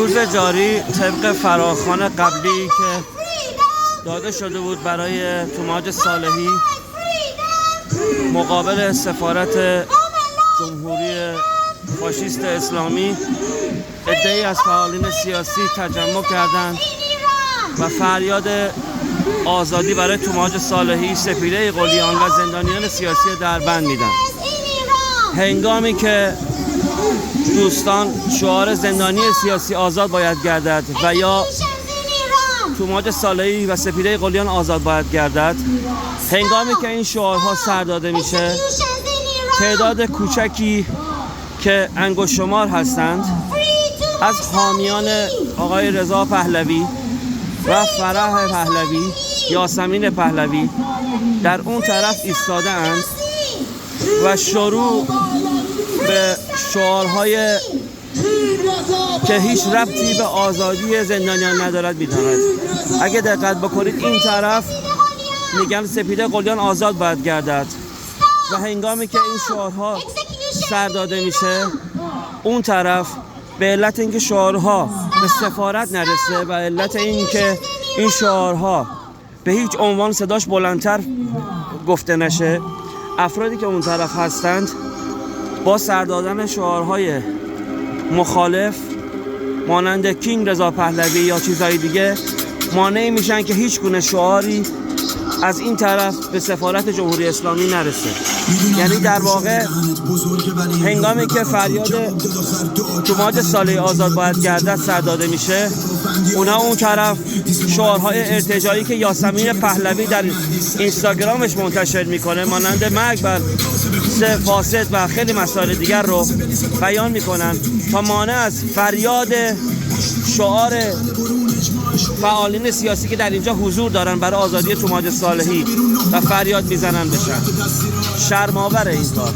روز جاری طبق فراخوان قبلی که داده شده بود برای توماج صالحی مقابل سفارت جمهوری فاشیست اسلامی، عده‌ای از فعالین سیاسی تجمع کردند و فریاد آزادی برای توماج صالحی، سپیده قلیان و زندانیان سیاسی دربند میدن. هنگامی که دوستان شعار زندانی سیاسی آزاد باید گردد و یا توماج صالحی و سپیده قلیان آزاد باید گردد، هنگامی که این شعارها سر داده میشه، تعداد کوچکی که انگشت شمار هستند از حامیان آقای رضا پهلوی و فرح پهلوی، یاسمین پهلوی در اون طرف ایستاده اند و شروع به شعارهای که هیچ ربطی به آزادی زندانیان ندارد می‌داند. اگه دقت بکنید این طرف میگن سپیده قلیان آزاد باید گردد و هنگامی که این شعارها سر داده میشه، اون طرف به علت اینکه شعارها به سفارت نرسه و علت اینکه این شعارها به هیچ عنوان صداش بلندتر گفته نشه، افرادی که اون طرف هستند با سر دادن شعارهای مخالف مانند کینگ رضا پهلوی یا چیزهای دیگه مانع میشن که هیچ گونه شعاری از این طرف به سفارت جمهوری اسلامی نرسه. یعنی در واقع هنگامی که فریاد توماج صالحی آزاد باید گردد سر داده میشه، اونا اون طرف شعارهای ارتجاعی که یاسمین پهلوی در اینستاگرامش منتشر میکنه مانند مرگ بر فاسد و خیلی مسائل دیگر رو بیان میکنن تا مانع از فریاد شعار فعالین سیاسی که در اینجا حضور دارن برای آزادی توماج صالحی و فریاد میزنن بشن. شرم‌آور این کار.